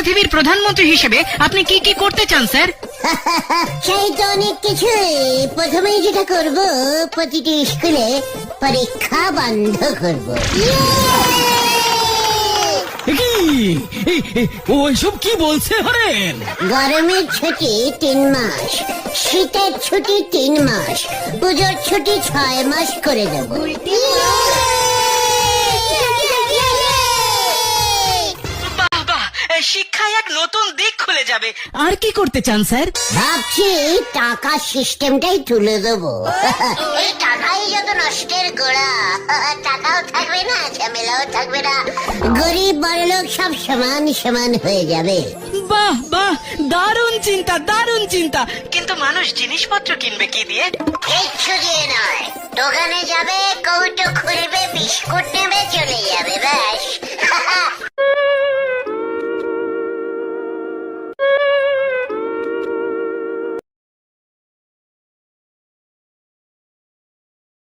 পৃথিবীর প্রধানমন্ত্রী হিসেবে আপনি কি কি করতে চান স্যার? সেই তো অনেক কিছু। প্রথমেই যেটা করব, প্রতিটি স্কুলে পরীক্ষা বন্ধ করব। ওইসব কি বলছে হরেন? গরমের ছুটি 3 মাস, শীতের ছুটি 3 মাস, পুজোর ছুটি 6 মাস করে দেব। বাহ বাহ, শিক্ষায় এক নতুন দিক খুলে যাবে। আর কি করতে চান স্যার? ভাবছি টাকা সিস্টেমটাই তুলে দেবো। এই টাকাই যত নষ্টের গোড়া, টাকাও থাকবে না, ঝামেলাও থাকবে না, গরিব বড়লোক সব সমান সমান হয়ে যাবে। বাহ বাহ, দারুণ চিন্তা, দারুণ চিন্তা। কিন্তু মানুষ জিনিসপত্র কিনবে কি দিয়ে? কিচ্ছু দিয়ে নয়, দোকানে যাবে, কৌটো খুলবে, বিস্কুট নেবে, চলে যাবে, ব্যাস।